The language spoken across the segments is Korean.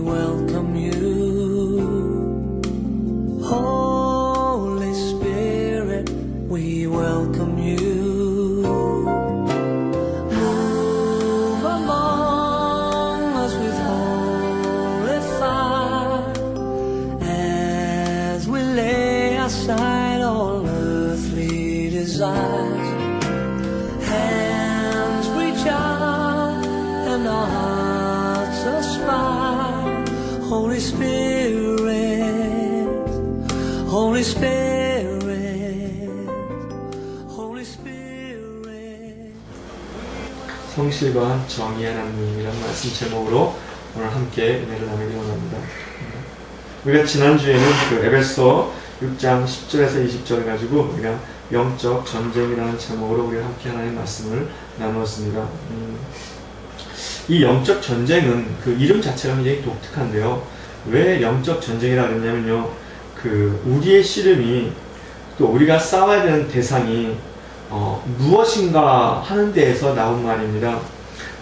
welcome you. Holy Spirit, we welcome you. Move among us with holy fire as we lay aside all earthly desires. Hands reach out and our hearts aspire. Holy Spirit, Holy Spirit, Holy Spirit. 성실과 정의의 하나님이라는 말씀 제목으로 오늘 함께 은혜를 나누기 원합니다. 우리가 지난주에는 그 에베소 6장 10절에서 20절을 가지고 우리가 영적 전쟁이라는 제목으로 우리가 함께 하나님의 말씀을 나누었습니다. 이 영적 전쟁은 그 이름 자체가 굉장히 독특한데요. 왜 영적 전쟁이라 그랬냐면요. 그 우리의 씨름이 또 우리가 싸워야 되는 대상이 무엇인가 하는 데에서 나온 말입니다.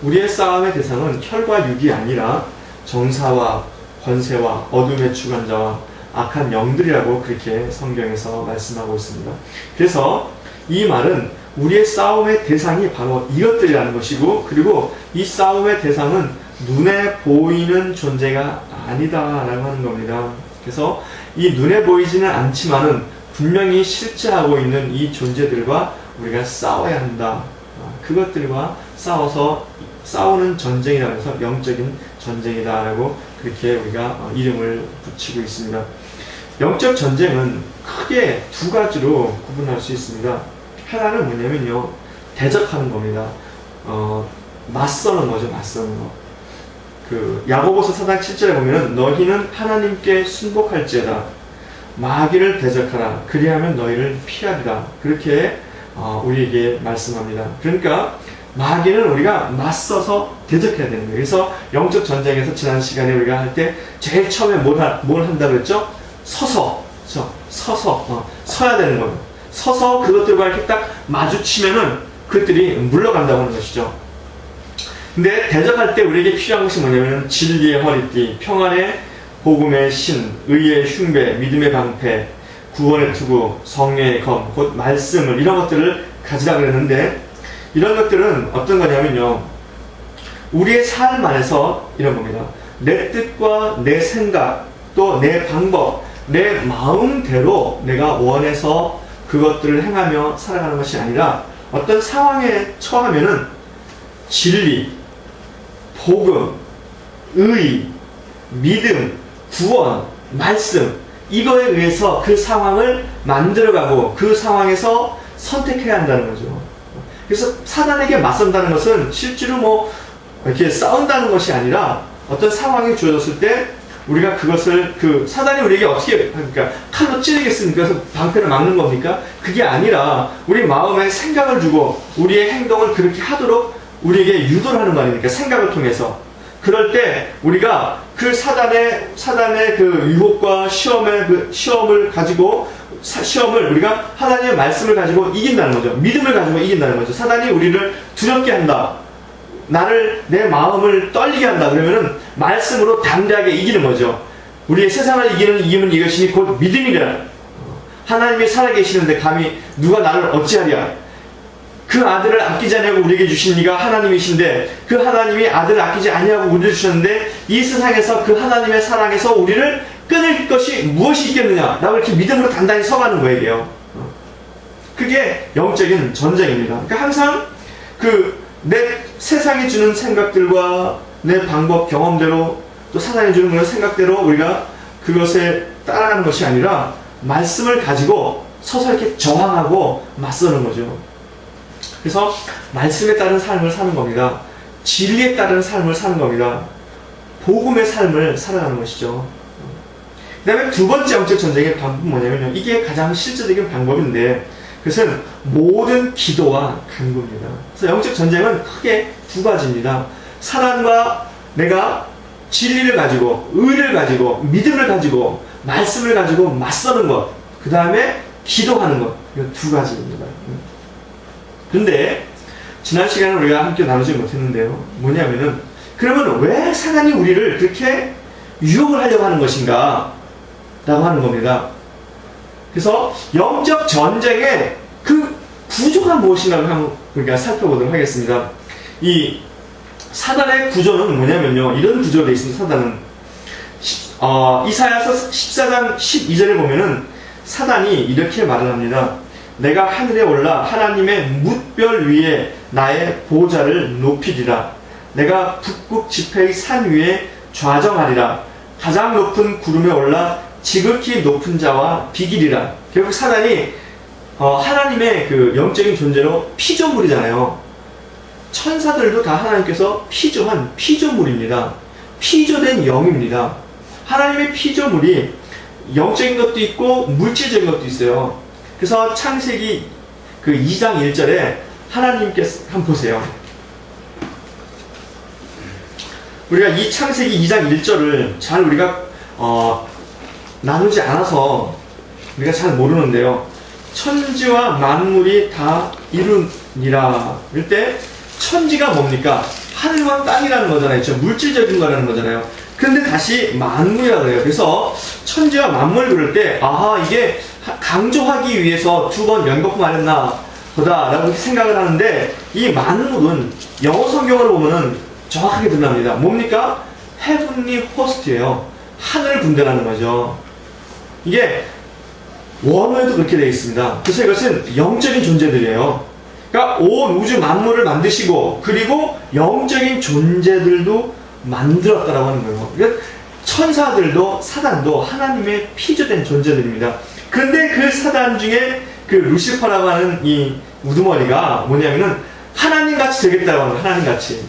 우리의 싸움의 대상은 혈과 육이 아니라 정사와 권세와 어둠의 주관자와 악한 영들이라고 그렇게 성경에서 말씀하고 있습니다. 그래서 이 말은 우리의 싸움의 대상이 바로 이것들이라는 것이고, 그리고 이 싸움의 대상은 눈에 보이는 존재가 아니다라고 하는 겁니다. 그래서 이 눈에 보이지는 않지만은 분명히 실제하고 있는 이 존재들과 우리가 싸워야 한다. 그것들과 싸워서 싸우는 전쟁이라고 해서 영적인 전쟁이다라고 그렇게 우리가 이름을 붙이고 있습니다. 영적 전쟁은 크게 두 가지로 구분할 수 있습니다. 하나는 뭐냐면요, 대적하는 겁니다. 맞서는 거죠, 맞서는 거. 그 야고보서 4장 7절에 보면은 너희는 하나님께 순복할지어다. 마귀를 대적하라. 그리하면 너희를 피하리라. 그렇게 우리에게 말씀합니다. 그러니까 마귀는 우리가 맞서서 대적해야 되는 거예요. 그래서 영적 전쟁에서 지난 시간에 우리가 할 때 제일 처음에 뭘 한다고 그랬죠? 서서 서야 되는 거예요. 서서 그것들과 이렇게 딱 마주치면은 그것들이 물러간다고 하는 것이죠. 근데 대적할 때 우리에게 필요한 것이 뭐냐면 진리의 허리띠, 평안의 복음의 신, 의의 흉배, 믿음의 방패, 구원의 투구, 성령의 검, 곧 말씀을, 이런 것들을 가지라 그랬는데, 이런 것들은 어떤 거냐면요, 우리의 삶 안에서 이런 겁니다. 내 뜻과 내 생각, 또 내 방법, 내 마음대로 내가 원해서 그것들을 행하며 살아가는 것이 아니라, 어떤 상황에 처하면은 진리, 복음, 의, 믿음, 구원, 말씀, 이거에 의해서 그 상황을 만들어가고 그 상황에서 선택해야 한다는 거죠. 그래서 사단에게 맞선다는 것은 실제로 뭐 이렇게 싸운다는 것이 아니라, 어떤 상황이 주어졌을 때 우리가 그것을, 그 사단이 우리에게 어떻게, 그러니까 칼로 찌르겠습니까? 그래서 방패를 막는 겁니까? 그게 아니라 우리 마음에 생각을 주고 우리의 행동을 그렇게 하도록 우리에게 유도를 하는 거 아닙니까? 생각을 통해서. 그럴 때 우리가 그 사단의 그 유혹과 시험을 가지고, 시험을 우리가 하나님의 말씀을 가지고 이긴다는 거죠. 믿음을 가지고 이긴다는 거죠. 사단이 우리를 두렵게 한다. 내 마음을 떨리게 한다. 그러면은 말씀으로 담대하게 이기는 거죠. 우리의 세상을 이기는 이임은 이것이니 곧 믿음이라. 하나님이 살아계시는데 감히 누가 나를 어찌하랴. 그 아들을 아끼지 아니하고 우리에게 주신 이가 하나님이신데, 그 하나님이 아들을 아끼지 아니하고 우리를 주셨는데, 이 세상에서 그 하나님의 사랑에서 우리를 끊을 것이 무엇이 있겠느냐 라고 이렇게 믿음으로 단단히 서가는 거예요. 그게 영적인 전쟁입니다. 그러니까 항상 내 세상이 주는 생각들과 내 방법, 경험대로, 또 사단이 주는 그런 생각대로 우리가 그것에 따라가는 것이 아니라 말씀을 가지고 서서 이렇게 저항하고 맞서는 거죠. 그래서 말씀에 따른 삶을 사는 겁니다. 진리에 따른 삶을 사는 겁니다. 복음의 삶을 살아가는 것이죠. 그 다음에 두 번째 영적 전쟁의 방법은 뭐냐면요, 이게 가장 실제적인 방법인데, 그것은 모든 기도와 간구입니다. 그래서 영적 전쟁은 크게 두 가지입니다. 사람과 내가 진리를 가지고, 의를 가지고, 믿음을 가지고, 말씀을 가지고 맞서는 것, 그 다음에 기도하는 것, 이 두 가지입니다. 근데 지난 시간에 우리가 함께 나누지 못했는데요, 뭐냐면은, 그러면 왜 사단이 우리를 그렇게 유혹을 하려고 하는 것인가? 라고 하는 겁니다. 그래서 영적 전쟁의 그 구조가 무엇인가를 한번 우리가 살펴보도록 하겠습니다. 이 사단의 구조는 뭐냐면요. 이런 구조로 되어 있습니다. 사단은. 이사야서 14장 12절에 보면은 사단이 이렇게 말을 합니다. 내가 하늘에 올라 하나님의 뭇별 위에 나의 보좌를 높이리라. 내가 북극 지폐의 산 위에 좌정하리라. 가장 높은 구름에 올라 지극히 높은 자와 비기리라. 결국 사단이 하나님의 그 영적인 존재로 피조물이잖아요. 천사들도 다 하나님께서 피조한 피조물입니다. 피조된 영입니다. 하나님의 피조물이 영적인 것도 있고 물질적인 것도 있어요. 그래서 창세기 그 2장 1절에 하나님께서 한번 보세요. 우리가 이 창세기 2장 1절을 잘 우리가 나누지 않아서 우리가 잘 모르는데요. 천지와 만물이 다 이루니라. 이럴 때 천지가 뭡니까? 하늘과 땅이라는 거잖아요. 물질적인 거라는 거잖아요. 그런데 다시 만물이라고 해요. 그래서 천지와 만물을 그럴 때 이게 강조하기 위해서 두 번 연거품 안 했나 보다 라고 생각을 하는데, 이 만물은 영어 성경으로 보면은 정확하게 드러납니다. 뭡니까? heavenly host예요. 하늘 분대라는 거죠. 이게 원어에도 그렇게 되어 있습니다. 그래서 이것은 영적인 존재들이에요. 그러니까 온 우주 만물을 만드시고 그리고 영적인 존재들도 만들었다라고 하는 거예요. 그러니까 천사들도 사단도 하나님의 피조된 존재들입니다. 그런데 그 사단 중에 그 루시퍼라고 하는 이 우두머리가 뭐냐면은 하나님같이 되겠다라고 하는 거예요. 하나님같이.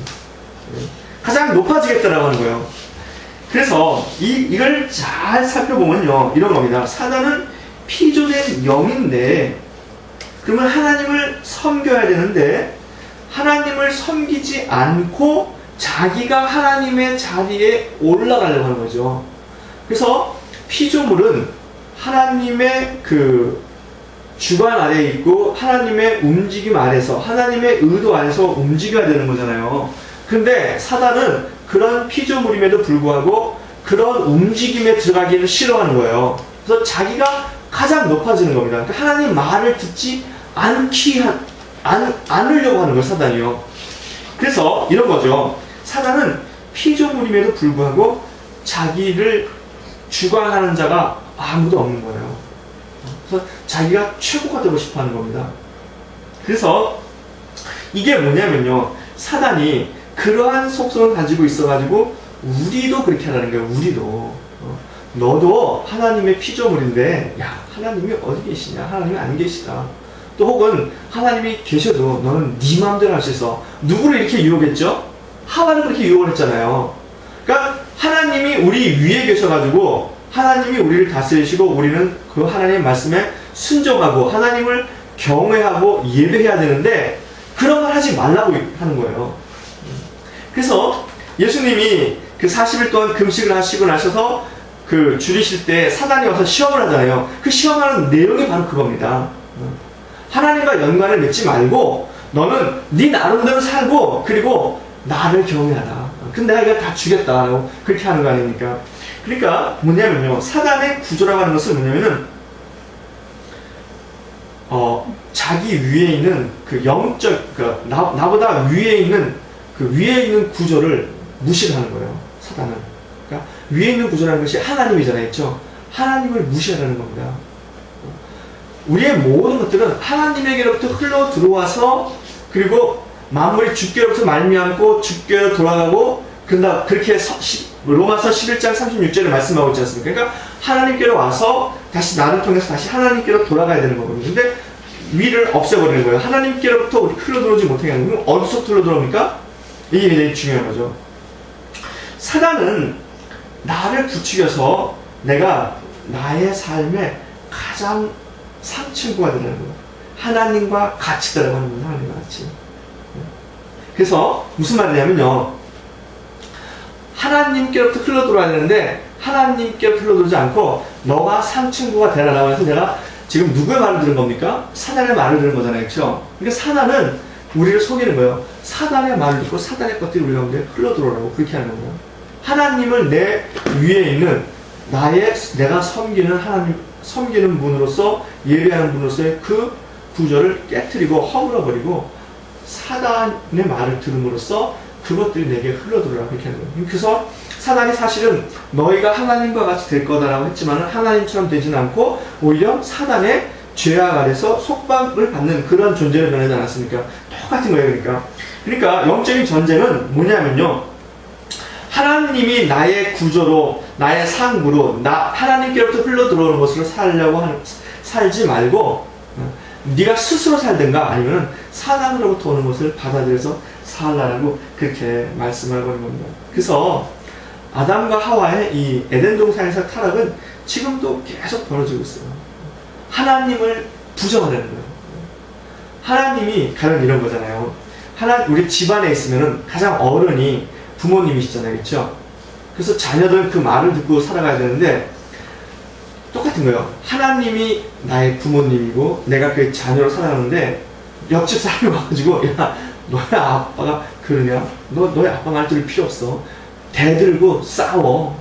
가장 높아지겠다라고 하는 거예요. 그래서 이걸 잘 살펴보면요. 이런 겁니다. 사단은 피조된 영인데, 그러면 하나님을 섬겨야 되는데 하나님을 섬기지 않고 자기가 하나님의 자리에 올라가려고 하는 거죠. 그래서 피조물은 하나님의 그 주관 아래에 있고 하나님의 움직임 아래서, 하나님의 의도 안에서 움직여야 되는 거잖아요. 근데 사단은 그런 피조물임에도 불구하고 그런 움직임에 들어가기를 싫어하는 거예요. 그래서 자기가 가장 높아지는 겁니다. 그러니까 하나님 말을 듣지 않으려고 하는 거예요, 사단이요. 그래서 이런 거죠. 사단은 피조물임에도 불구하고 자기를 주관하는 자가 아무도 없는 거예요. 그래서 자기가 최고가 되고 싶어 하는 겁니다. 그래서 이게 뭐냐면요. 사단이 그러한 속성을 가지고 있어가지고 우리도 그렇게 하라는 거예요. 우리도. 너도 하나님의 피조물인데, 야, 하나님이 어디 계시냐? 하나님이 안 계시다. 또 혹은 하나님이 계셔도 너는 네 마음대로 할 수 있어. 누구를 이렇게 유혹했죠? 하와를 그렇게 유혹을 했잖아요. 그러니까 하나님이 우리 위에 계셔가지고 하나님이 우리를 다스리시고 우리는 그 하나님의 말씀에 순종하고 하나님을 경외하고 예배해야 되는데 그런 걸 하지 말라고 하는 거예요. 그래서 예수님이 그 40일 동안 금식을 하시고 나셔서 그 줄이실 때 사단이 와서 시험을 하잖아요. 그 시험하는 내용이 바로 그겁니다. 하나님과 연관을 맺지 말고 너는 네 나름대로 살고 그리고 나를 경외하라. 근데 내가 이거 다 주겠다라고 그렇게 하는 거 아닙니까? 그러니까 뭐냐면요. 사단의 구조라고 하는 것은 뭐냐면은 자기 위에 있는 그 영적, 나보다 위에 있는 그 위에 있는 구조를 무시하는 거예요. 사단은. 그러니까 위에 있는 구조라는 것이 하나님이잖아요. 그렇죠? 하나님을 무시하라는 겁니다. 우리의 모든 것들은 하나님에게로부터 흘러 들어와서 그리고 만물이 주께로부터 말미암고 주께로 돌아가고 그렇게 로마서 11장 36절에 말씀하고 있지 않습니까? 그러니까 하나님께로 와서 다시 나를 통해서 다시 하나님께로 돌아가야 되는 거거든요. 근데 위를 없애버리는 거예요. 하나님께로부터 흘러 들어오지 못하게 하는 거예요. 어디서 흘러 들어옵니까? 이게 굉장히 중요한 거죠. 사단은 나를 부추겨서 내가 나의 삶에 가장 상층구가 되는 거예요. 하나님과 같이 들어가는 거예요. 하나님과 같이. 그래서 무슨 말이냐면요. 하나님께로부터 흘러 들어와야 되는데 하나님께로 흘러 들어오지 않고 너가 상층구가 되라라고 해서 내가 지금 누구의 말을 들은 겁니까? 사단의 말을 들은 거잖아요. 그렇죠? 그러니까 사단은 우리를 속이는 거예요. 사단의 말을 듣고 사단의 것들이 우리 가운데 흘러 들어오라고 그렇게 하는 거예요. 하나님을 내 위에 있는 내가 섬기는 하나님, 섬기는 분으로서, 예배하는 분으로서의 그 구조를 깨트리고 허물어버리고 사단의 말을 들음으로써 그것들이 내게 흘러들어라, 그렇게 하는 거예요. 그래서 사단이 사실은 너희가 하나님과 같이 될 거다라고 했지만 하나님처럼 되지는 않고 오히려 사단의 죄악 아래서 속박을 받는 그런 존재로 변하지 않았습니까? 똑같은 거예요. 그러니까 영적인 전쟁은 뭐냐면요, 하나님이 나의 구조로, 나의 상부로, 하나님께로부터 흘러 들어오는 것으로 살지 말고 네가 스스로 살든가 아니면 사단으로부터 오는 것을 받아들여서 살라라고 그렇게 말씀하고 있는 겁니다. 그래서 아담과 하와의 이 에덴 동산에서 타락은 지금도 계속 벌어지고 있어요. 하나님을 부정하는 거예요. 하나님이 가령 이런 거잖아요. 우리 집안에 있으면은 가장 어른이 부모님이시잖아요. 그렇죠? 그래서 자녀들은 그 말을 듣고 살아가야 되는데 똑같은 거예요. 하나님이 나의 부모님이고 내가 그의 자녀로 살아가는데 옆집 사람이 와가지고 야, 너의 아빠가 그러냐? 너의 아빠 말 들을 필요 없어. 대들고 싸워.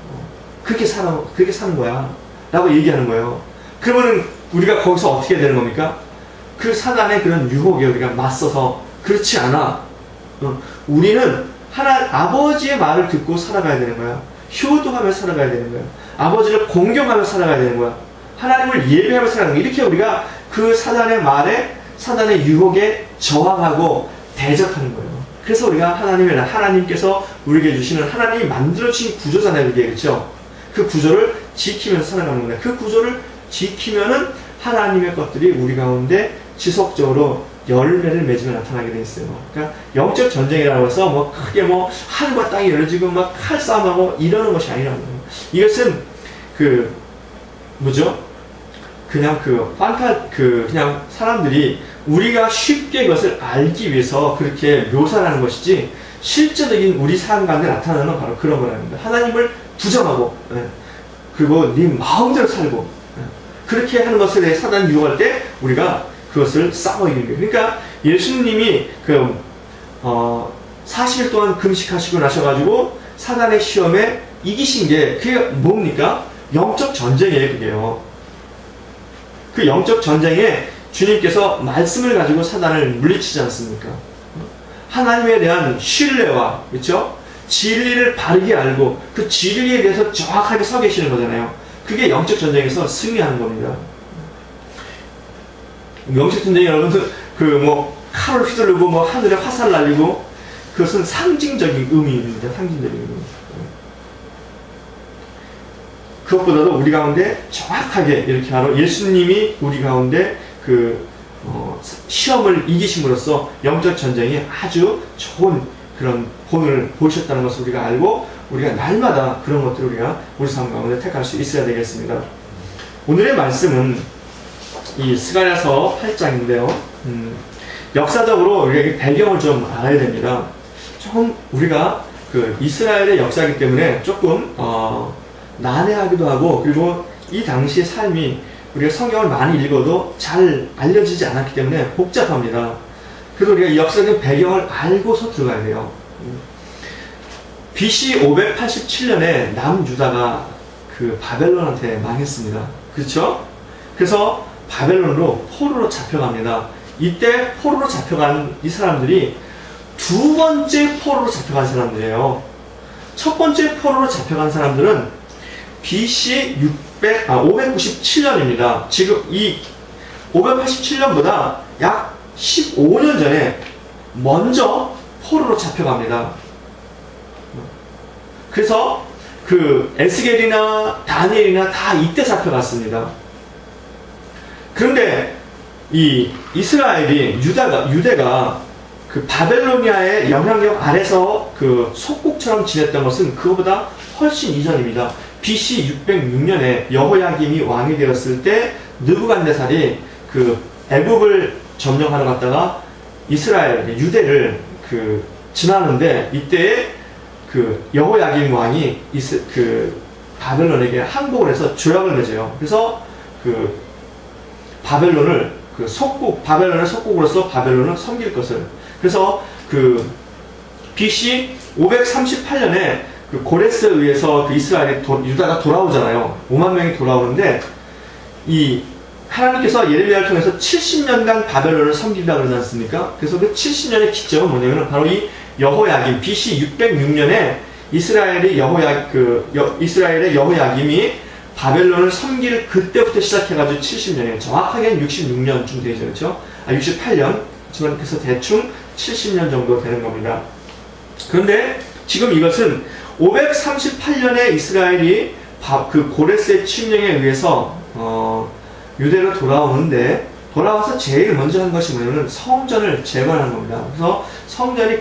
그렇게 사는 거야. 라고 얘기하는 거예요. 그러면은 우리가 거기서 어떻게 되는 겁니까? 그 사단의 그런 유혹에 우리가 맞서서 그렇지 않아. 우리는 아버지의 말을 듣고 살아가야 되는 거야. 효도하며 살아가야 되는 거야. 아버지를 공경하며 살아가야 되는 거야. 하나님을 예배하며 살아가는 거야. 이렇게 우리가 그 사단의 말에, 사단의 유혹에 저항하고 대적하는 거예요. 그래서 우리가 하나님께서 우리에게 주시는 하나님이 만들어주신 구조잖아요. 이게 그렇죠? 그 구조를 지키면서 살아가는 거예요. 그 구조를 지키면은 하나님의 것들이 우리 가운데 지속적으로 열매를 맺으며 나타나게 돼 있어요. 그러니까 영적 전쟁이라고 해서 크게 하늘과 땅이 열어지고 칼싸움하고 이러는 것이 아니라는 거예요. 이것은 그냥 사람들이 우리가 쉽게 그것을 알기 위해서 그렇게 묘사하는 것이지 실제적인 우리 삶 가운데 나타나는 건 바로 그런 거랍니다. 하나님을 부정하고 그리고 네 마음대로 살고 그렇게 하는 것에 대해 사단이 유혹할 때 우리가 그것을 싸워 이기는 거예요. 그러니까 예수님이 40일 동안 금식하시고 나셔가지고 사단의 시험에 이기신 게 그게 뭡니까? 영적 전쟁이에요. 그게요. 그 영적 전쟁에 주님께서 말씀을 가지고 사단을 물리치지 않습니까? 하나님에 대한 신뢰와, 그렇죠? 진리를 바르게 알고 그 진리에 대해서 정확하게 서 계시는 거잖아요. 그게 영적 전쟁에서 승리하는 겁니다. 영적 전쟁이 여러분들 칼을 휘두르고 하늘에 화살 날리고 그것은 상징적인 의미입니다. 상징적인 의미. 그것보다도 우리 가운데 정확하게 이렇게 바로 예수님이 우리 가운데 시험을 이기심으로써 영적 전쟁이 아주 좋은 그런 본을 보셨다는 것을 우리가 알고 우리가 날마다 그런 것들을 우리가 우리 삶 가운데 택할 수 있어야 되겠습니다. 오늘의 말씀은 이 스가랴서 8장인데요. 역사적으로 우리가 배경을 좀 알아야 됩니다. 조금 우리가 이스라엘의 역사이기 때문에 조금 난해하기도 하고 그리고 이 당시의 삶이 우리가 성경을 많이 읽어도 잘 알려지지 않았기 때문에 복잡합니다. 그래서 우리가 이 역사적인 배경을 알고서 들어가야 돼요. BC 587년에 남유다가 바벨론한테 망했습니다. 그렇죠? 그래서 바벨론으로 포로로 잡혀갑니다. 이때 포로로 잡혀간 이 사람들이 두 번째 포로로 잡혀간 사람들이에요. 첫 번째 포로로 잡혀간 사람들은 BC 597년입니다. 지금 이 587년보다 약 15년 전에 먼저 포로로 잡혀갑니다. 그래서 에스겔이나 다니엘이나 다 이때 잡혀갔습니다. 그런데 이 이스라엘이 유대가 바벨로니아의 영향력 아래서 속국처럼 지냈던 것은 그거보다 훨씬 이전입니다. BC 606년에 여호야김이 왕이 되었을 때 느부갓네살이 애굽을 점령하러 갔다가 이스라엘 유대를 지나는데 이때에 여호야김 왕이 바벨론에게 항복을 해서 조약을 맺어요. 그래서 바벨론의 속국으로서 바벨론을 섬길 것을. 그래서 BC 538년에 그 고레스에 의해서 그 이스라엘이 유다가 돌아오잖아요. 5만 명이 돌아오는데 이 하나님께서 예레미야를 통해서 70년간 바벨론을 섬긴다 그러지 않습니까? 그래서 그 70년의 기점은 뭐냐면 바로 이 여호야김 BC 606년에 이스라엘의 여호야김이 바벨론을 섬길 그때부터 시작해가지고 70년이에요. 정확하게는 66년쯤 되죠, 그렇죠? 68년. 하지만 그래서 대충 70년 정도 되는 겁니다. 그런데 지금 이것은 538년에 이스라엘이 그 고레스의 침령에 의해서 유대로 돌아오는데 돌아와서 제일 먼저 한 것이 뭐냐면 성전을 재건하는 겁니다. 그래서 성전이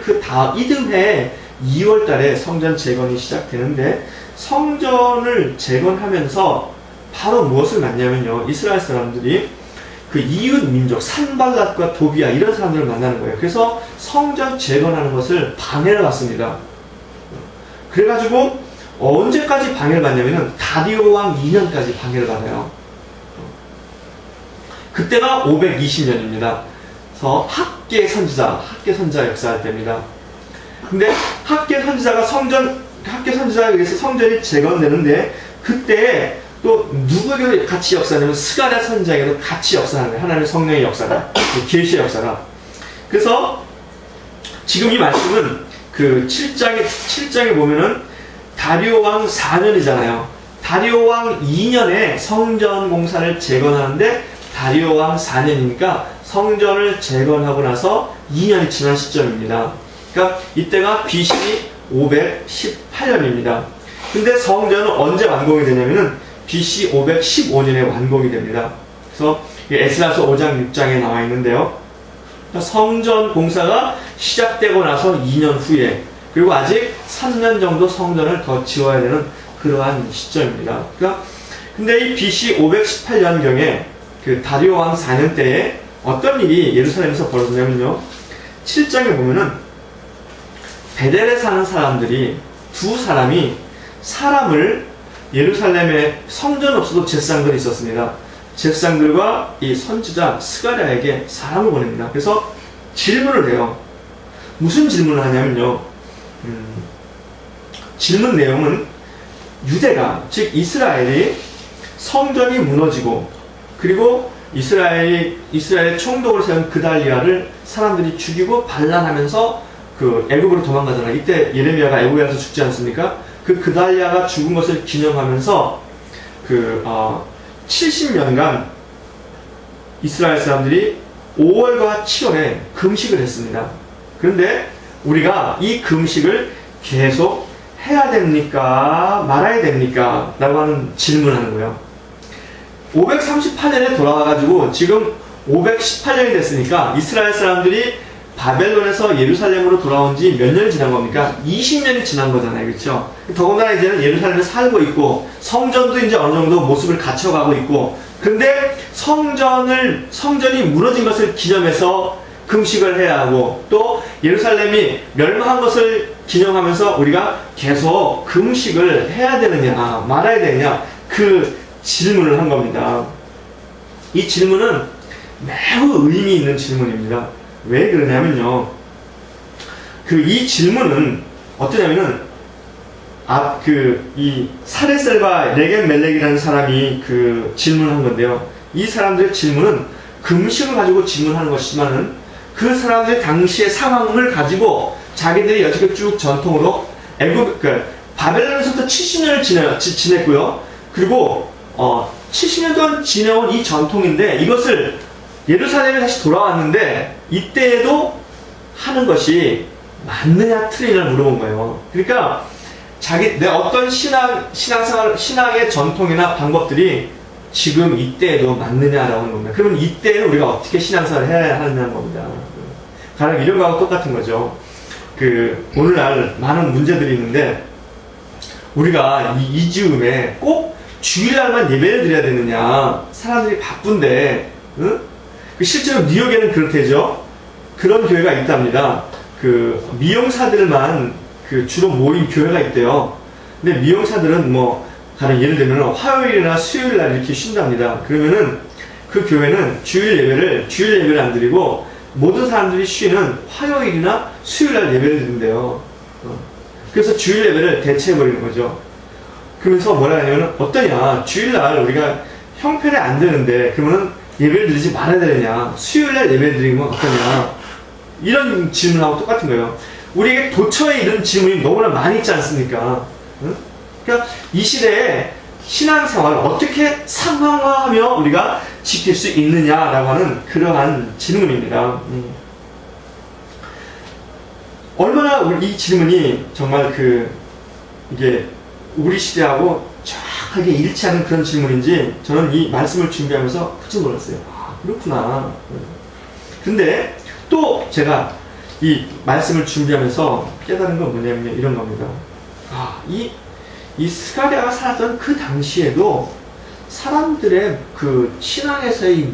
이듬해 2월 달에 성전 재건이 시작되는데 성전을 재건하면서 바로 무엇을 만나냐면요. 이스라엘 사람들이 그 이웃 민족 산발랏과 도비아 이런 사람들을 만나는 거예요. 그래서 성전 재건하는 것을 방해를 받습니다. 그래가지고 언제까지 방해를 받냐면은 다리오 왕 2년까지 방해를 받아요. 그때가 520년입니다. 그래서 학계 선지자 역사할 때입니다. 근데 학계 선지자에 의해서 성전이 재건되는데 그때 또 누구에게도 같이 역사하냐면 스가랴 선지자에게도 같이 역사하는 거예요. 하나님의 성령의 역사가, 계시의 역사가. 그래서 지금 이 말씀은 그 7장에 보면은 다리오 왕 4년이잖아요. 다리오 왕 2년에 성전 공사를 재건하는데 다리오 왕 4년이니까 성전을 재건하고 나서 2년이 지난 시점입니다. 그러니까 이때가 BC 518년입니다. 근데 성전은 언제 완공이 되냐면은 BC 515년에 완공이 됩니다. 그래서 에스라서 5장 6장에 나와 있는데요. 성전 공사가 시작되고 나서 2년 후에 그리고 아직 3년 정도 성전을 더 지어야 되는 그러한 시점입니다. 그러니까 근데 이 BC 518년경에 그 다리오 왕 4년 때에 어떤 일이 예루살렘에서 벌어졌냐면요. 7장에 보면은 베델에 사는 사람들이 두 사람이 사람을 예루살렘에 성전 없어도 제사장들이 있었습니다. 제사장들과 이 선지자 스가랴에게 사람을 보냅니다. 그래서 질문을 해요. 무슨 질문을 하냐면요. 질문 내용은 유대가 즉 이스라엘이 성전이 무너지고 그리고 이스라엘의 총독을 세운 그달리아를 사람들이 죽이고 반란하면서 그 애굽으로 도망가잖아요. 이때 예레미야가 애굽에 가서 죽지 않습니까? 그 그달리아가 죽은 것을 기념하면서 70년간 이스라엘 사람들이 5월과 7월에 금식을 했습니다. 그런데 우리가 이 금식을 계속 해야 됩니까? 말아야 됩니까? 라고 하는 질문을 하는 거예요. 538년에 돌아와가지고 지금 518년이 됐으니까 이스라엘 사람들이 바벨론에서 예루살렘으로 돌아온 지 몇 년이 지난 겁니까? 20년이 지난 거잖아요. 그렇죠? 더군다나 이제는 예루살렘에 살고 있고 성전도 이제 어느 정도 모습을 갖춰가고 있고 그런데 성전이 무너진 것을 기념해서 금식을 해야 하고 또 예루살렘이 멸망한 것을 기념하면서 우리가 계속 금식을 해야 되느냐 말아야 되느냐 그 질문을 한 겁니다. 이 질문은 매우 의미 있는 질문입니다. 왜 그러냐면요. 이 질문은 어떠냐면은 이 사레셀과 레겐 멜렉이라는 사람이 그 질문한 건데요. 이 사람들의 질문은 금식을 가지고 질문하는 것이지만은 그 사람들의 당시의 상황을 가지고 자기들이 여지껏 쭉 전통으로 바벨론에서부터 70년을 지냈고요. 그리고 70년 동안 지내온 이 전통인데 이것을 예루살렘에 다시 돌아왔는데 이때에도 하는 것이 맞느냐 틀리냐를 물어본 거예요. 그러니까 내 어떤 신앙의 전통이나 방법들이 지금 이때에도 맞느냐라고 하는 겁니다. 그러면 이때는 우리가 어떻게 신앙생활을 해야 하느냐는 겁니다. 가령 이런 거하고 똑같은 거죠. 오늘날 많은 문제들이 있는데 우리가 이 즈음에 꼭 주일날만 예배를 드려야 되느냐. 사람들이 바쁜데 응? 실제로 뉴욕에는 그렇대죠. 그런 교회가 있답니다. 미용사들만 주로 모인 교회가 있대요. 근데 미용사들은 가령 예를 들면 화요일이나 수요일날 이렇게 쉰답니다. 그러면은 그 교회는 주일 예배를 안 드리고 모든 사람들이 쉬는 화요일이나 수요일날 예배를 드린대요. 그래서 주일 예배를 대체해버리는 거죠. 그러면서 뭐라 하냐면, 어떠냐, 주일날 우리가 형편이 안 되는데, 그러면은 예배를 드리지 말아야 되느냐, 수요일날 예배 드리면 어떠냐, 이런 질문하고 똑같은 거예요. 우리에게 도처에 이런 질문이 너무나 많이 있지 않습니까? 응? 그러니까 이 시대에 신앙생활을 어떻게 상황화하며 우리가 지킬 수 있느냐라고 하는 그러한 질문입니다. 얼마나 이 질문이 정말 이게 우리 시대하고 정확하게 일치하는 그런 질문인지 저는 이 말씀을 준비하면서 그저 몰랐어요. 아, 그렇구나. 근데 또 제가 이 말씀을 준비하면서 깨달은 건 뭐냐면 이런 겁니다. 아, 이 스가랴가 살았던 그 당시에도 사람들의 그 신앙에서의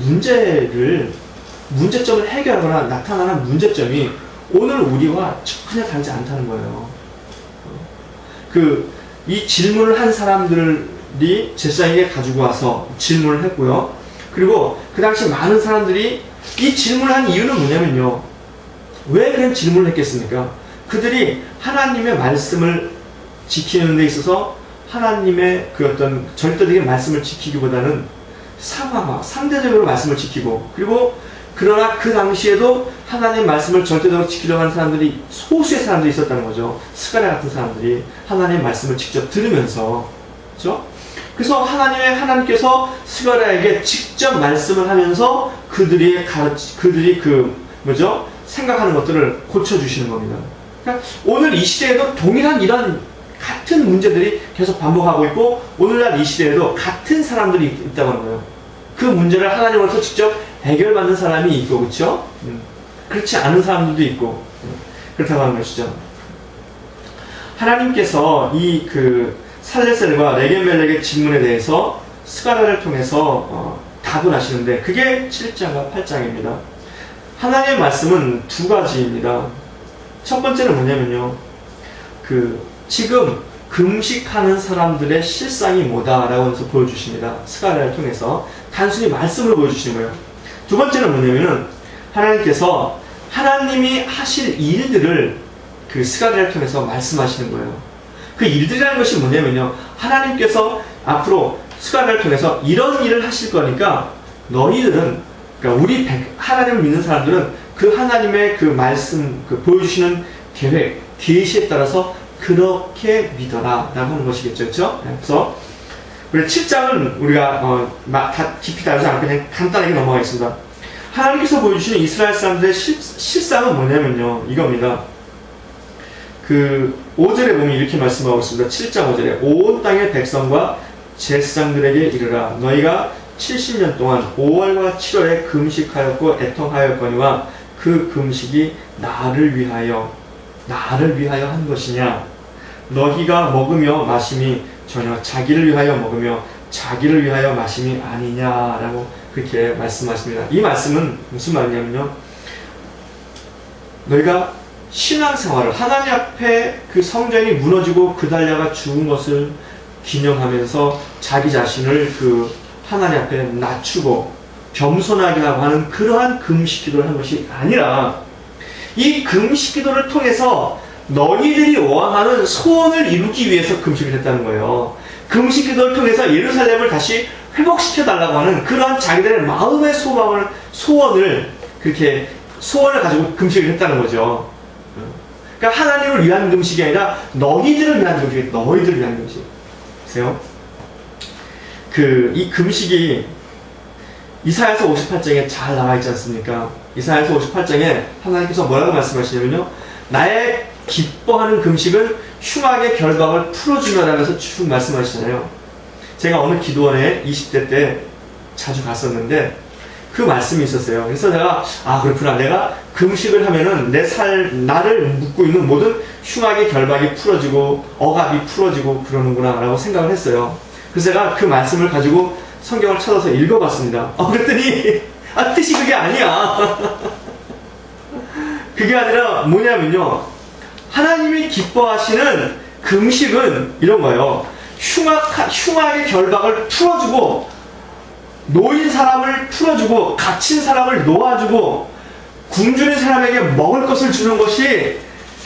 문제점을 해결하거나 나타나는 문제점이 오늘 우리와 전혀 다르지 않다는 거예요. 이 질문을 한 사람들이 제사장에게 가지고 와서 질문을 했고요. 그리고 그 당시 많은 사람들이 이 질문을 한 이유는 뭐냐면요. 왜 그런 질문을 했겠습니까? 그들이 하나님의 말씀을 지키는 데 있어서 하나님의 그 어떤 절대적인 말씀을 지키기보다는 상황화, 상대적으로 말씀을 지키고, 그리고 그러나 그 당시에도 하나님의 말씀을 절대적으로 지키려고 하는 사람들이 소수의 사람들이 있었다는 거죠. 스가랴 같은 사람들이 하나님의 말씀을 직접 들으면서, 그렇죠? 그래서 하나님께서 스가랴에게 직접 말씀을 하면서 그들이 생각하는 것들을 고쳐주시는 겁니다. 그러니까 오늘 이 시대에도 동일한 이런 같은 문제들이 계속 반복하고 있고, 오늘날 이 시대에도 같은 사람들이 있다고 하는 거예요. 그 문제를 하나님으로부터 직접 해결받는 사람이 있고, 그렇죠? 그렇지 않은 사람들도 있고, 그렇다고 하는 것이죠. 하나님께서 살레셀과 레게멜렉의 질문에 대해서 스가랴를 통해서 답을 하시는데, 그게 7장과 8장입니다. 하나님의 말씀은 두 가지입니다. 첫 번째는 뭐냐면요. 지금 금식하는 사람들의 실상이 뭐다라고 해서 보여주십니다. 스가랴를 통해서 단순히 말씀을 보여주시는 거예요. 두 번째는 뭐냐면은 하나님께서 하나님이 하실 일들을 스가랴를 통해서 말씀하시는 거예요. 그 일들이라는 것이 뭐냐면요. 하나님께서 앞으로 스가랴를 통해서 이런 일을 하실 거니까 너희들은, 그러니까 하나님을 믿는 사람들은 그 하나님의 그 말씀, 보여주시는 계획, 계시에 따라서 그렇게 믿어라 라고 하는 것이겠죠. 그렇죠? 그래서 우리 7장은 우리가 다 깊이 다루지 않고 그냥 간단하게 넘어가겠습니다. 하나님께서 보여주시는 이스라엘 사람들의 실상은 뭐냐면요. 이겁니다. 5절에 보면 이렇게 말씀하고 있습니다. 7장 5절에 온 땅의 백성과 제사장들에게 이르라. 너희가 70년 동안 5월과 7월에 금식하였고 애통하였거니와 그 금식이 나를 위하여 한 것이냐? 너희가 먹으며 마심이 전혀 자기를 위하여 먹으며 자기를 위하여 마심이 아니냐라고 그렇게 말씀하십니다. 이 말씀은 무슨 말이냐면요. 너희가 신앙생활을 하나님 앞에 그 성전이 무너지고 그달랴가 죽은 것을 기념하면서 자기 자신을 하나님 앞에 낮추고 겸손하게 하고 하는 그러한 금식 기도를 한 것이 아니라, 이 금식 기도를 통해서 너희들이 원하는 소원을 이루기 위해서 금식을 했다는 거예요. 금식 기도를 통해서 예루살렘을 다시 회복시켜 달라고 하는 그러한 자기들의 마음의 소원을 가지고 금식을 했다는 거죠. 그러니까 하나님을 위한 금식이 아니라 너희들을 위한 금식이에요. 너희들을 위한 금식. 보세요. 이 금식이 이사야서 58장에 잘 나와 있지 않습니까? 이사야서 58장에 하나님께서 뭐라고 말씀하시냐면요. 나의 기뻐하는 금식은 흉악의 결박을 풀어주며라면서 쭉 말씀하시잖아요. 제가 어느 기도원에 20대 때 자주 갔었는데 그 말씀이 있었어요. 그래서 내가 그렇구나. 내가 금식을 하면은 나를 묶고 있는 모든 흉악의 결박이 풀어지고 억압이 풀어지고 그러는구나 라고 생각을 했어요. 그래서 제가 그 말씀을 가지고 성경을 찾아서 읽어봤습니다. 그랬더니 뜻이 그게 아니야. 그게 아니라 뭐냐면요. 하나님이 기뻐하시는 금식은 이런 거예요. 흉악의 결박을 풀어주고, 놓인 사람을 풀어주고, 갇힌 사람을 놓아주고, 굶주린 사람에게 먹을 것을 주는 것이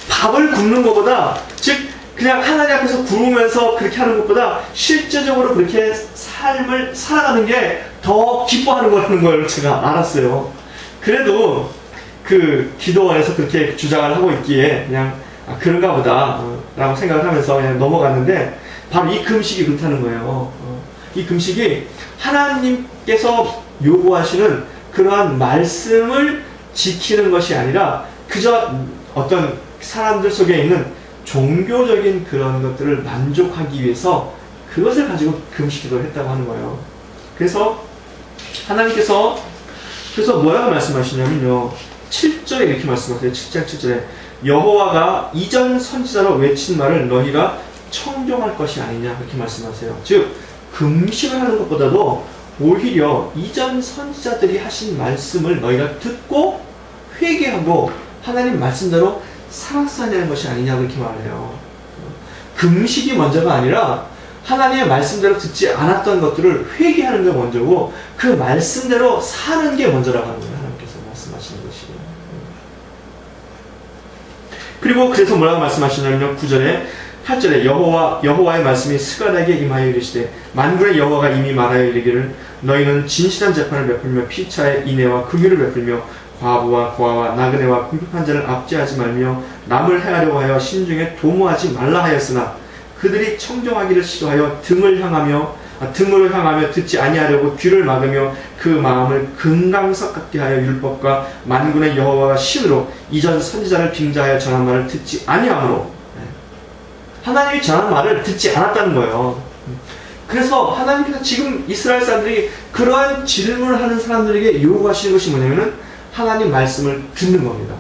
밥을 굶는 것보다, 즉 그냥 하나님 앞에서 구르면서 그렇게 하는 것보다 실제적으로 그렇게 삶을 살아가는 게 더 기뻐하는 거라는 걸 제가 알았어요. 그래도 그 기도원에서 그렇게 주장을 하고 있기에 그냥 그런가 보다 라고 생각을 하면서 그냥 넘어갔는데, 바로 이 금식이 그렇다는 거예요. 이 금식이 하나님께서 요구하시는 그러한 말씀을 지키는 것이 아니라 그저 어떤 사람들 속에 있는 종교적인 그런 것들을 만족하기 위해서 그것을 가지고 금식기도를 했다고 하는 거예요. 그래서 하나님께서 그래서 뭐라고 말씀하시냐면요, 7절에 이렇게 말씀하세요. 7장 7절에 여호와가 이전 선지자로 외친 말을 너희가 청종할 것이 아니냐, 그렇게 말씀하세요. 즉 금식을 하는 것보다도 오히려 이전 선지자들이 하신 말씀을 너희가 듣고 회개하고 하나님 말씀대로 살았어야 되는 것이 아니냐, 그렇게 말해요. 금식이 먼저가 아니라 하나님의 말씀대로 듣지 않았던 것들을 회개하는 게 먼저고 그 말씀대로 사는 게 먼저라고 하는 거예요. 하나님께서 말씀하시는 것이. 그리고 그래서 뭐라고 말씀하시냐면요, 9절에 8절에 여호와의 말씀이 스가랴에게 임하여 이르시되 만군의 여호와가 이미 말하여 이르기를 너희는 진실한 재판을 베풀며 피차의 인애와 긍휼을 베풀며 과부와 고아와 나그네와 궁핍한 자를 압제하지 말며 남을 행하려고 하여 심중에 도모하지 말라 하였으나 그들이 청정하기를 싫어하여 등으로 향하며 듣지 아니하려고 귀를 막으며 그 마음을 금강석 같게 하여 율법과 만군의 여호와가 신으로 이전 선지자를 빙자하여 전한 말을 듣지 아니하므로, 하나님이 전한 말을 듣지 않았다는 거예요. 그래서 하나님께서 지금 이스라엘 사람들이 그러한 질문을 하는 사람들에게 요구하시는 것이 뭐냐면은 하나님 말씀을 듣는 겁니다.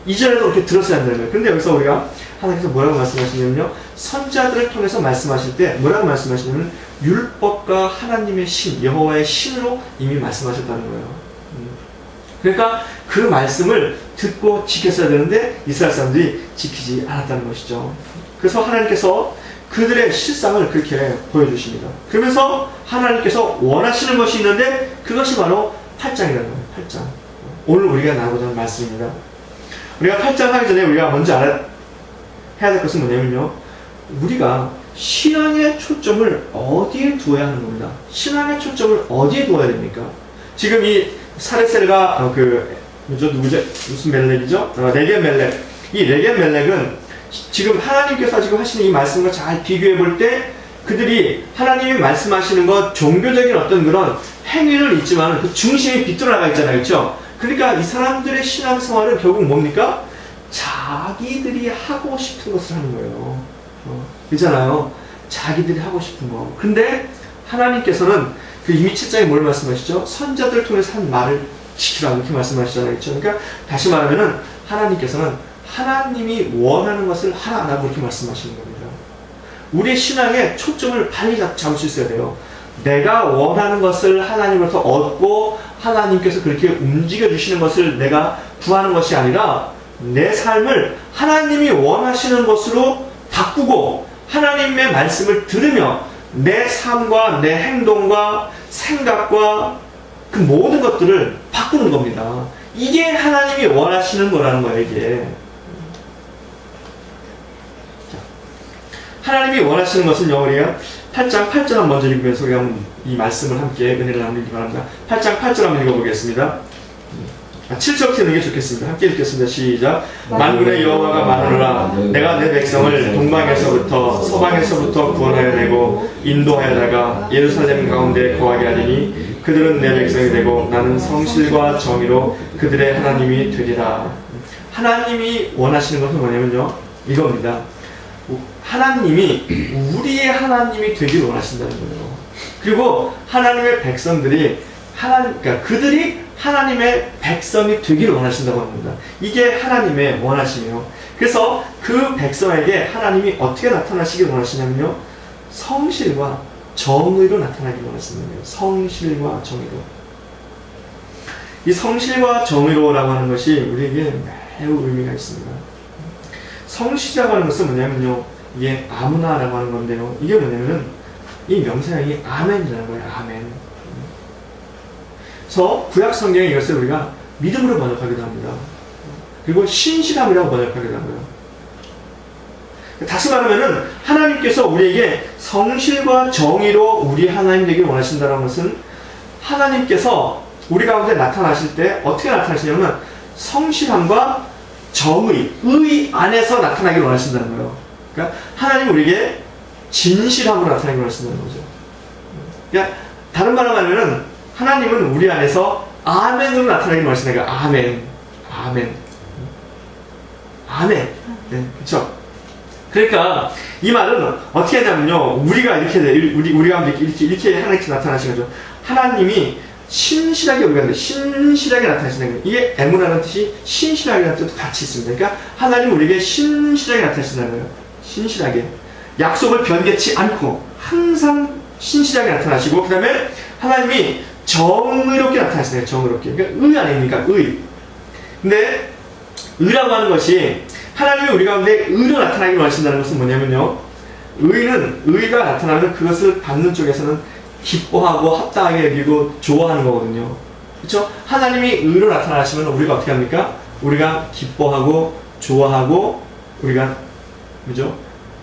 이전에도 그렇게 들었어야 한다는 거예요. 근데 여기서 우리가 하나님께서 뭐라고 말씀하시냐면요, 선지자들을 통해서 말씀하실 때 뭐라고 말씀하시냐면 율법과 하나님의 신, 여호와의 신으로 이미 말씀하셨다는 거예요. 그러니까 그 말씀을 듣고 지켰어야 되는데 이스라엘 사람들이 지키지 않았다는 것이죠. 그래서 하나님께서 그들의 실상을 그렇게 보여주십니다. 그러면서 하나님께서 원하시는 것이 있는데 그것이 바로 8장이라는 거예요. 8장. 오늘 우리가 나누고자 하는 말씀입니다. 우리가 8장 하기 전에 우리가 먼저 해야 될 것은 뭐냐면요, 우리가 신앙의 초점을 어디에 두어야 하는 겁니다. 신앙의 초점을 어디에 두어야 됩니까? 지금 이 사레셀과 무슨 멜렉이죠? 레겐 멜렉. 이 레겐 멜렉은 지금 하나님께서 지금 하시는 이 말씀과 잘 비교해 볼 때 그들이 하나님이 말씀하시는 것, 종교적인 어떤 그런 행위는 있지만 그 중심이 비뚤어나가 있잖아요. 그렇죠? 그러니까 이 사람들의 신앙생활은 결국 뭡니까? 자기들이 하고 싶은 것을 하는 거예요. 그렇잖아요. 자기들이 하고 싶은 거. 근데 하나님께서는 그 이미 7장에 뭘 말씀하시죠? 선자들을 통해서 한 말을 지키라, 이렇게 말씀하시잖아요. 그렇죠? 그러니까 다시 말하면은 하나님께서는 하나님이 원하는 것을 하라 안 하고 이렇게 말씀하시는 겁니다. 우리의 신앙에 초점을 빨리 잡을 수 있어야 돼요. 내가 원하는 것을 하나님으로부터 얻고 하나님께서 그렇게 움직여 주시는 것을 내가 구하는 것이 아니라 내 삶을 하나님이 원하시는 것으로 바꾸고 하나님의 말씀을 들으며 내 삶과 내 행동과 생각과 그 모든 것들을 바꾸는 겁니다. 이게 하나님이 원하시는 거라는 거예요. 이게 하나님이 원하시는 것은요, 우리가 8장 8절 먼저 읽으면서 우리가 이 말씀을 함께 은혜를 나누기 바랍니다. 8장 8절 한번 읽어보겠습니다. 7절부터 읽는 게 좋겠습니다. 함께 읽겠습니다. 시작. 만군의 여호와가 말하노라 내가 내 백성을 동방에서부터 서방에서부터 구원하여 내고 인도하여다가 예루살렘 가운데 거하게 하리니 그들은 내 백성이 되고 나는 성실과 정의로 그들의 하나님이 되리라. 하나님이 원하시는 것은 뭐냐면요, 이겁니다. 하나님이 우리의 하나님이 되길 원하신다는 거예요. 그리고 하나님의 백성들이 그러니까 그들이 하나님의 백성이 되기를 원하신다고 합니다. 이게 하나님의 원하심이에요. 그래서 그 백성에게 하나님이 어떻게 나타나시길 원하시냐면요, 성실과 정의로 나타나길 원하시는 거예요. 성실과 정의로. 이 성실과 정의로라고 하는 것이 우리에게 매우 의미가 있습니다. 성실이라고 하는 것은 뭐냐면요, 이게 아무나라고 하는 건데요, 이게 뭐냐면은 이 명사형이 아멘이라는 거예요. 아멘. 그래서 구약 성경에 이것을 우리가 믿음으로 번역하기도 합니다. 그리고 신실함이라고 번역하기도 하고요. 다시 말하면은 하나님께서 우리에게 성실과 정의로 우리 하나님 되길 원하신다는 것은 하나님께서 우리 가운데 나타나실 때 어떻게 나타나시냐면 성실함과 정의, 의 안에서 나타나길 원하신다는 거예요. 그러니까 하나님이 우리에게 진실함으로 나타나길 원하신다는 거죠. 그러니까 다른 말로 하면은 하나님은 우리 안에서 아멘으로 나타나길 원하신다는 거예요. 아멘. 아멘. 아멘. 네, 그렇죠? 그러니까 이 말은 어떻게 하냐면요, 우리가 이렇게 우리 가운데 이렇게 하나님께 나타나신 거죠. 하나님이 신실하게 우리 가운데 신실하게 나타나신다는 거예요. 이게 에무나라는 뜻이 신실하게라는 뜻도 같이 있습니다. 그러니까 하나님 우리에게 신실하게 나타나신다는 거예요. 신실하게 약속을 변개치 않고 항상 신실하게 나타나시고, 그 다음에 하나님이 정의롭게 나타나시네요. 정의롭게. 그러니까 의 아닙니까? 의. 근데 의라고 하는 것이 하나님이 우리 가운데 의로 나타나기 원하신다는 것은 뭐냐면요, 의가 나타나면 그것을 받는 쪽에서는 기뻐하고 합당하게 여기고 좋아하는 거거든요. 그렇죠? 하나님이 의로 나타나시면 우리가 어떻게 합니까? 우리가 기뻐하고 좋아하고 우리가 그죠?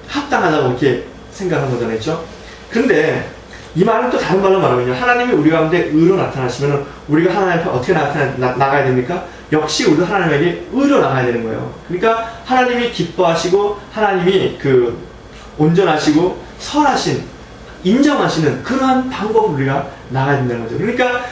합당하다고 이렇게 생각하는 거잖아요. 그렇죠? 그런데 이 말은 또 다른 말로 말하면요, 하나님이 우리 가운데 의로 나타나시면 우리가 하나님 앞에 어떻게 나가야 됩니까? 역시 우리도 하나님에게 의로 나가야 되는 거예요. 그러니까 하나님이 기뻐하시고 하나님이 그 온전하시고 선하신, 인정하시는 그러한 방법을 우리가 나가야 된다는 거죠. 그러니까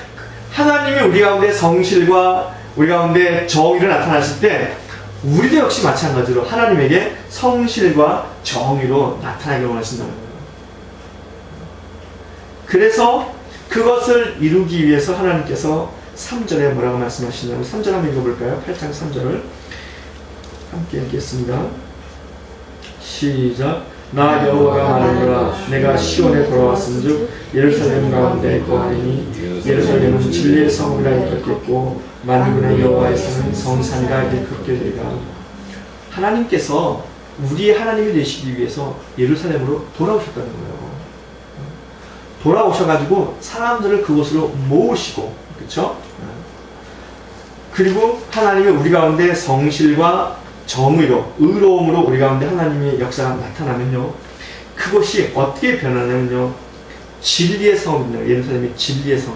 하나님이 우리 가운데 성실과 우리 가운데 정의를 나타나실 때 우리도 역시 마찬가지로 하나님에게 성실과 정의로 나타나기를 원하신다는 거예요. 그래서 그것을 이루기 위해서 하나님께서 3절에 뭐라고 말씀하시냐면, 3절 한번 읽어볼까요? 8장 3절을 함께 읽겠습니다. 시작. 나 여호와가 말하노라. 내가 시온에 돌아왔은즉 예루살렘 가운데 거하리니 예루살렘은 진리의 성이라 일컫겠고 만군의 여호와의 성은 성산이라 일컫겠리라. 하나님께서 우리의 하나님이 되시기 위해서 예루살렘으로 돌아오셨다는 거예요. 돌아오셔가지고 사람들을 그곳으로 모으시고, 그렇죠? 그리고 하나님이 우리 가운데 성실과 정의로, 의로움으로 우리 가운데 하나님의 역사가 나타나면요, 그것이 어떻게 변하냐면요, 진리의 성입니다. 예루살렘이 진리의 성.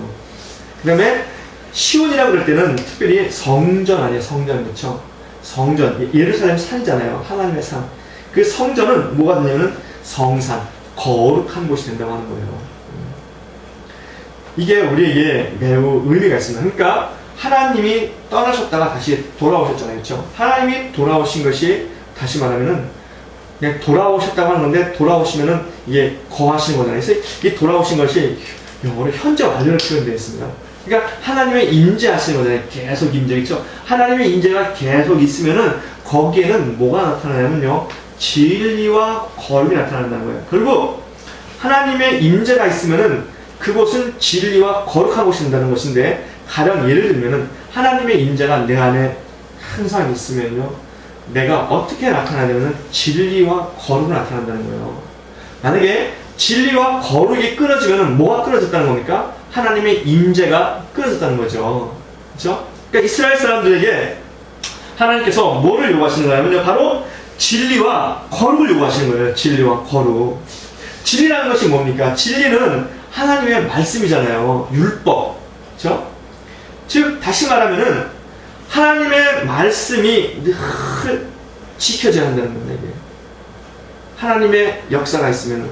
그 다음에 시온이라고 그럴 때는 특별히 성전 아니에요. 성전, 그렇죠? 성전, 예루살렘 산이잖아요. 하나님의 산. 그 성전은 뭐가 되냐면 성산, 거룩한 곳이 된다고 하는 거예요. 이게 우리에게 매우 의미가 있습니다. 그러니까 하나님이 떠나셨다가 다시 돌아오셨잖아요. 그렇죠? 하나님이 돌아오신 것이 다시 말하면은 그냥 돌아오셨다고 하는 건데, 돌아오시면은 이게 거하시는 거잖아요. 그래서 이 돌아오신 것이 영어로 현재 완료로 표현되어 있습니다. 그러니까 하나님의 임재하시는 거잖아요. 계속 임재. 그렇죠? 하나님의 임재가 계속 있으면은 거기에는 뭐가 나타나냐면요, 진리와 거룩이 나타난다는 거예요. 그리고 하나님의 임재가 있으면은 그곳은 진리와 거룩한 곳이 된다는 것인데, 가령 예를 들면은 하나님의 임재가 내 안에 항상 있으면요, 내가 어떻게 나타나냐면은 진리와 거룩이 나타난다는 거예요. 만약에 진리와 거룩이 끊어지면은 뭐가 끊어졌다는 겁니까? 하나님의 임재가 끊어졌다는 거죠. 그렇죠? 그러니까 이스라엘 사람들에게 하나님께서 뭐를 요구하시는 거냐면요, 바로 진리와 거룩을 요구하시는 거예요. 진리와 거룩. 진리라는 것이 뭡니까? 진리는 하나님의 말씀이잖아요. 율법. 그렇죠? 즉 다시 말하면은 하나님의 말씀이 늘 지켜져야 한다는 겁니다. 이게. 하나님의 역사가 있으면은,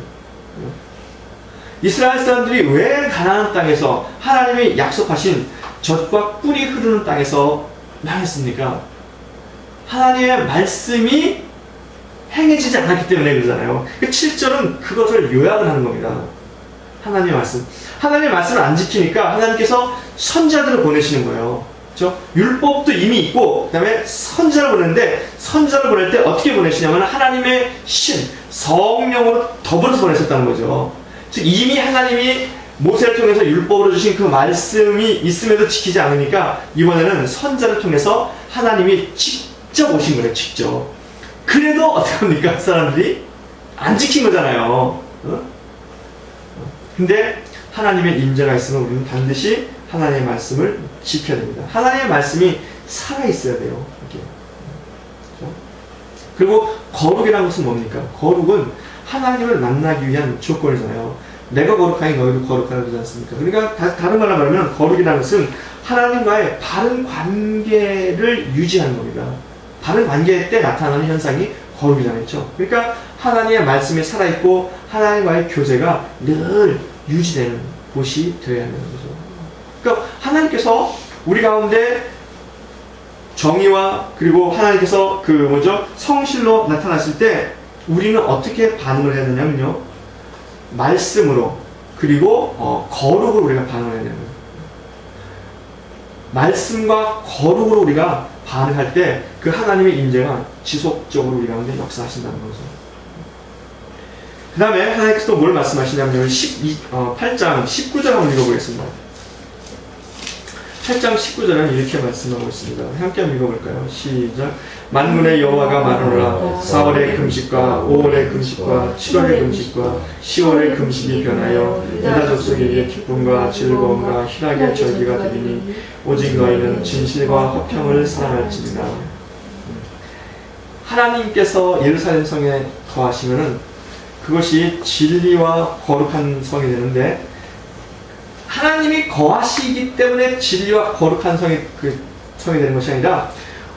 이스라엘 사람들이 왜 가나안 땅에서 하나님이 약속하신 젖과 꿀이 흐르는 땅에서 망했습니까? 하나님의 말씀이 행해지지 않았기 때문에 그러잖아요. 그 7절은 그것을 요약을 하는 겁니다. 하나님의 말씀. 하나님의 말씀을 안 지키니까 하나님께서 선지자들을 보내시는 거예요. 그렇죠? 율법도 이미 있고, 그 다음에 선지자를 보냈는데, 선지자를 보낼 때 어떻게 보내시냐면 하나님의 신, 성령으로 더불어서 보내셨다는 거죠. 즉 이미 하나님이 모세를 통해서 율법으로 주신 그 말씀이 있음에도 지키지 않으니까 이번에는 선지자를 통해서 하나님이 직접 오신 거예요. 직접. 그래도 어떻게 합니까? 사람들이 안 지킨 거잖아요. 근데 하나님의 임재가 있으면 우리는 반드시 하나님의 말씀을 지켜야 됩니다. 하나님의 말씀이 살아있어야 돼요. 이렇게. 그렇죠? 그리고 거룩이라는 것은 뭡니까? 거룩은 하나님을 만나기 위한 조건이잖아요. 내가 거룩하니 너희도 거룩하라 그러지 않습니까? 그러니까 다른 말로 말하면 거룩이라는 것은 하나님과의 바른 관계를 유지하는 겁니다. 바른 관계 때 나타나는 현상이 거룩이잖아요. 그러니까 하나님의 말씀이 살아있고 하나님과의 교제가 늘 유지되는 곳이 되어야 하는 거죠. 그러니까 하나님께서 우리 가운데 정의와 그리고 하나님께서 성실로 나타나실 때 우리는 어떻게 반응을 해야 되냐면요. 말씀으로 그리고 거룩으로 우리가 반응을 해야 되는 거예요. 말씀과 거룩으로 우리가 반응할 때 그 하나님의 임재가 지속적으로 우리 가운데 역사하신다는 거죠. 그 다음에 하나님께서 또 뭘 말씀하시냐면 8장 19절 한번 읽어보겠습니다. 8장 19절은 이렇게 말씀하고 있습니다. 함께 한번 읽어볼까요? 시작. 만군의 여호와가 말하노라. 4월의 금식과 5월의 금식과 7월의 금식과 10월의 금식이 변하여 유다 족속에게 기쁨과 즐거움과 희락의 절기가 되리니 오직 너희는 진실과 화평을 사랑할지니라. 하나님께서 예루살렘 성에 거하시면은 그것이 진리와 거룩한 성이 되는데, 하나님이 거하시기 때문에 진리와 거룩한 성이 되는 것이 아니라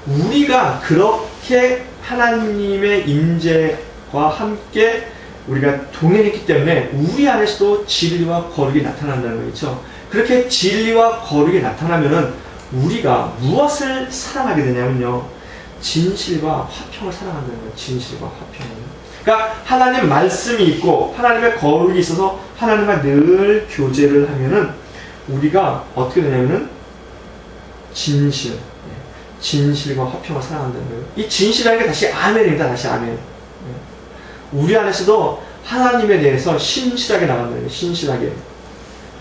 우리가 그렇게 하나님의 임재와 함께 우리가 동행했기 때문에 우리 안에서도 진리와 거룩이 나타난다는 거겠죠. 그렇게 진리와 거룩이 나타나면은 우리가 무엇을 사랑하게 되냐면요, 진실과 화평을 사랑한다는 거예요. 진실과 화평을. 그러니까 하나님 말씀이 있고 하나님의 거룩이 있어서 하나님과 늘 교제를 하면은 우리가 어떻게 되냐면은 진실과 화평을 사랑한다는 거예요. 이 진실이라는 게 다시 아멘입니다. 다시 아멘. 우리 안에서도 하나님에 대해서 신실하게 나간다는 거예요. 신실하게.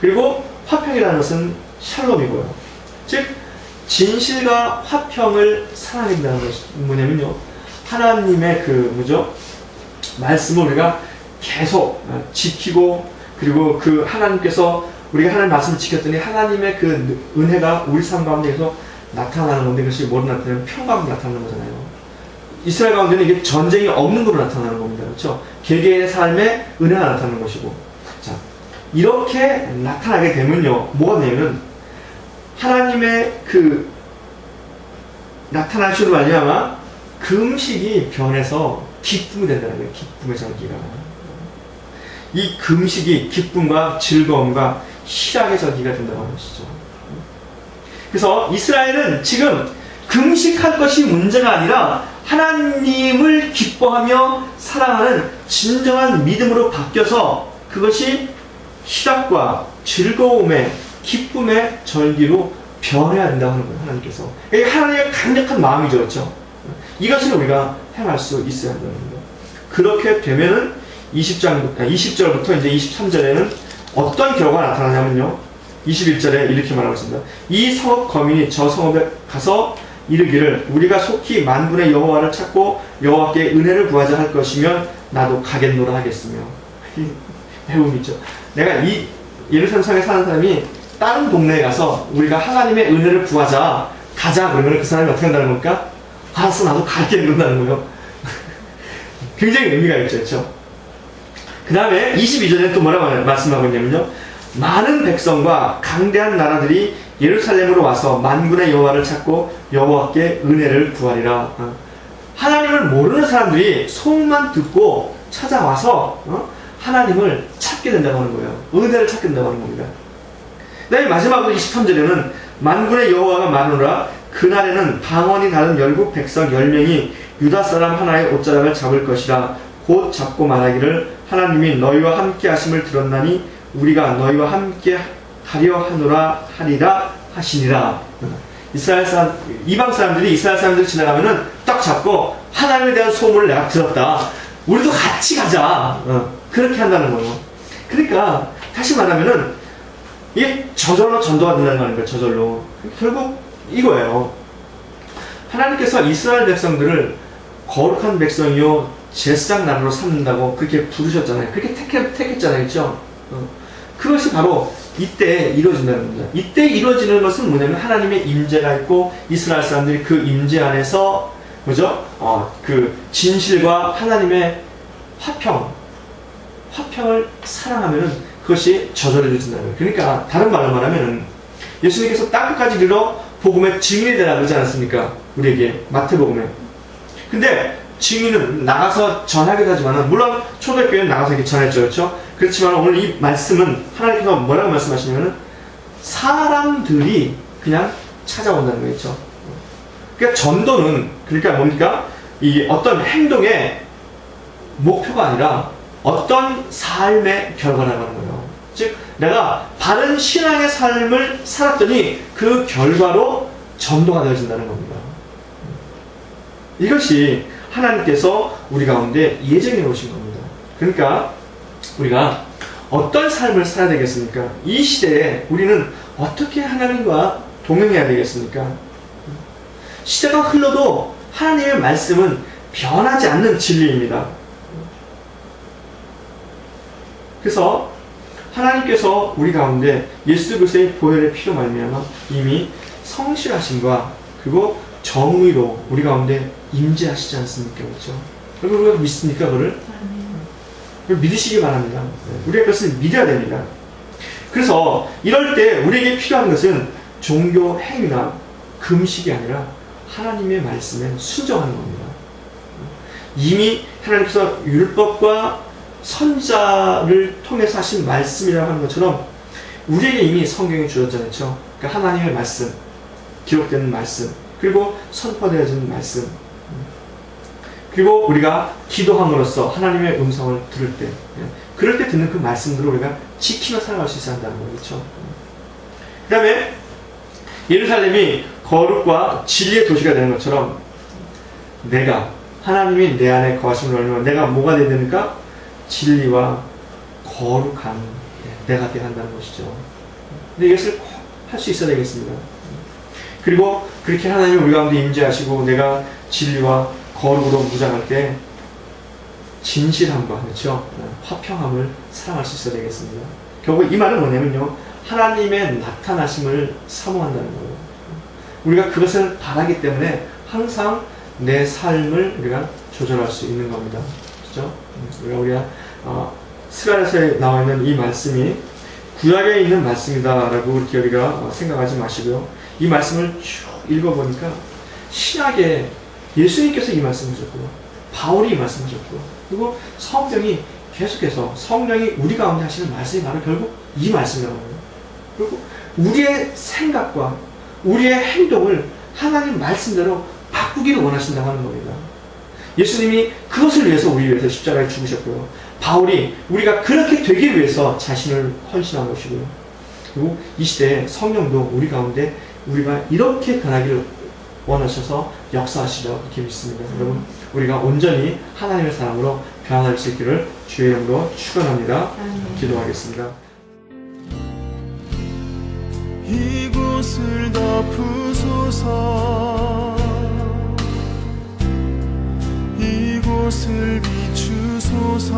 그리고 화평이라는 것은 샬롬이고요. 즉 진실과 화평을 사랑한다는 것이 뭐냐면요, 하나님의 말씀을 우리가 계속 지키고, 그리고 하나님께서 우리가 하나님 말씀을 지켰더니 하나님의 은혜가 우리 삶 가운데에서 나타나는 건데, 그것이 뭐로 나타나면 평강으로 나타나는 거잖아요. 이스라엘 가운데는 이게 전쟁이 없는 걸로 나타나는 겁니다. 그렇죠? 개개인의 삶에 은혜가 나타나는 것이고. 자, 이렇게 나타나게 되면요, 뭐가 되냐면 하나님의 나타나시는 말미암아 금식이 변해서 기쁨이 된다는 거예요. 기쁨의 절기가. 이 금식이 기쁨과 즐거움과 희락의 절기가 된다고 하는 것이죠. 그래서 이스라엘은 지금 금식할 것이 문제가 아니라 하나님을 기뻐하며 사랑하는 진정한 믿음으로 바뀌어서 그것이 희락과 즐거움의 기쁨의 절기로 변해야 된다고 하는 거예요. 하나님께서. 이게 하나님의 강력한 마음이죠. 그렇죠? 이것을 우리가 행할 수 있어야 한다는 거예요. 그렇게 되면은 20절부터 이제 23절에는 어떤 결과가 나타나냐면요, 21절에 이렇게 말하고 있습니다. 이 성읍 거민이 저 성읍에 가서 이르기를 우리가 속히 만군의 여호와를 찾고 여호와께 은혜를 구하자 할 것이면 나도 가겠노라 하겠으며. 배움이죠. 내가 이 예루살렘 성에 사는 사람이 다른 동네에 가서 우리가 하나님의 은혜를 구하자, 가자 그러면 그 사람이 어떻게 한다는 겁니까? 알았어, 나도 갈게 이런다는 거예요. 굉장히 의미가 있죠. 그렇죠? 그 다음에 22절에 또 뭐라고 말씀하고 있냐면요, 많은 백성과 강대한 나라들이 예루살렘으로 와서 만군의 여호와를 찾고 여호와께 은혜를 구하리라. 하나님을 모르는 사람들이 소문만 듣고 찾아와서 하나님을 찾게 된다고 하는 거예요. 은혜를 찾게 된다고 하는 겁니다. 그 다음에 마지막으로 23절에는 만군의 여호와가 말하노라. 그날에는 방언이 다른 열국 백성 10명이 유다 사람 하나의 옷자락을 잡을 것이라. 곧 잡고 말하기를 하나님이 너희와 함께 하심을 들었나니 우리가 너희와 함께 하려 하노라 하리라 하시니라. 이방 사람들이 이스라엘 사람들이 지나가면은 딱 잡고 하나님에 대한 소문을 내가 들었다, 우리도 같이 가자, 그렇게 한다는 거예요. 그러니까 다시 말하면은 이게 저절로 전도가 된다는 거예요. 저절로. 결국 이거예요. 하나님께서 이스라엘 백성들을 거룩한 백성이요 제사장 나라로 삼는다고 그렇게 부르셨잖아요. 그렇게 택했잖아요. 그렇죠? 그것이 바로 이때 이루어진다는 겁니다. 이때 이루어지는 것은 뭐냐면 하나님의 임재가 있고 이스라엘 사람들이 그 임재 안에서 뭐죠? 그 진실과 하나님의 화평을 사랑하면은 그것이 저절해진다는 거예요. 그러니까 다른 말로 말하면은 예수님께서 땅끝까지 이르러 복음의 증인이 되라 그러지 않았습니까? 우리에게 마태복음에. 근데 증인은 나가서 전하기도 하지만은 물론 초대교회는 나가서 이렇게 전했죠, 그렇죠? 그렇지만 오늘 이 말씀은 하나님께서 뭐라고 말씀하시냐면은 사람들이 그냥 찾아온다는 거겠죠. 그러니까 전도는 그러니까 뭡니까? 이 어떤 행동의 목표가 아니라 어떤 삶의 결과라고 하는 거예요. 즉 내가 바른 신앙의 삶을 살았더니 그 결과로 전도가 되어진다는 겁니다. 이것이 하나님께서 우리 가운데 예정해 놓으신 겁니다. 그러니까 우리가 어떤 삶을 살아야 되겠습니까? 이 시대에 우리는 어떻게 하나님과 동행해야 되겠습니까? 시대가 흘러도 하나님의 말씀은 변하지 않는 진리입니다. 그래서 하나님께서 우리 가운데 예수 그리스도의 보혈의 피로 말미암아 이미 성실하심과 그리고 정의로 우리 가운데 임재하시지 않습니까? 그렇죠? 그리고 우리가 믿습니까? 그걸 믿으시기 바랍니다. 우리가 그것을 믿어야 됩니다. 그래서 이럴 때 우리에게 필요한 것은 종교 행위나 금식이 아니라 하나님의 말씀에 순종하는 겁니다. 이미 하나님께서 율법과 선자를 통해서 하신 말씀이라고 하는 것처럼 우리에게 이미 성경이 주어졌잖아요. 그러니까 하나님의 말씀, 기록되는 말씀, 그리고 선포되어지는 말씀, 그리고 우리가 기도함으로써 하나님의 음성을 들을 때, 그럴 때 듣는 그 말씀들을 우리가 지키며 살아갈 수 있어야 한다는 거죠. 그 다음에 예루살렘이 거룩과 진리의 도시가 되는 것처럼 내가 하나님이 내 안에 거하심을 알면 내가 뭐가 되야 되니까 진리와 거룩한 내가 되어야 한다는 것이죠. 근데 이것을 꼭 할 수 있어야 되겠습니다. 그리고 그렇게 하나님이 우리 가운데 임재하시고 내가 진리와 거룩으로 무장할 때 진실함과 그렇죠? 화평함을 사랑할 수 있어야 되겠습니다. 결국 이 말은 뭐냐면요, 하나님의 나타나심을 사모한다는 거예요. 우리가 그것을 바라기 때문에 항상 내 삶을 우리가 조절할 수 있는 겁니다. 그렇죠? 우리가 스가랴서에 나와 있는 이 말씀이 구약에 있는 말씀이다라고 이렇게 우리가 생각하지 마시고요. 이 말씀을 쭉 읽어보니까 신약에 예수님께서 이 말씀하셨고요, 바울이 이 말씀하셨고요, 그리고 성경이 계속해서 성령이 우리 가운데 하시는 말씀이 바로 결국 이 말씀이라고 합니다. 그리고 우리의 생각과 우리의 행동을 하나님 말씀대로 바꾸기를 원하신다고 하는 겁니다. 예수님이 그것을 위해서 우리 위해서 십자가에 죽으셨고요. 바울이 우리가 그렇게 되기 위해서 자신을 헌신한 것이고요. 그리고 이 시대에 성령도 우리 가운데 우리가 이렇게 변하기를 원하셔서 역사하시라고 그렇게 믿습니다. 여러분, 우리가 온전히 하나님의 사람으로 변화될 수 있기를 주의 이름으로 축원합니다. 기도하겠습니다. 이곳을 덮으소서, 이곳을 비추소서.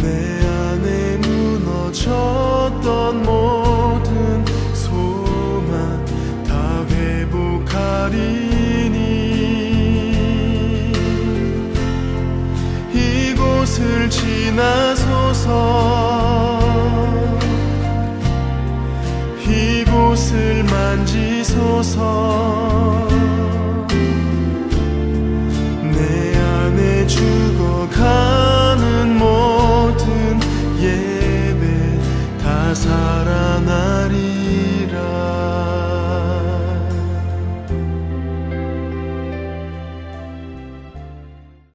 내 안에 무너졌던 모든 소망 다 회복하리니 이곳을 지나소서, 이곳을 만지소서. 내 안에 주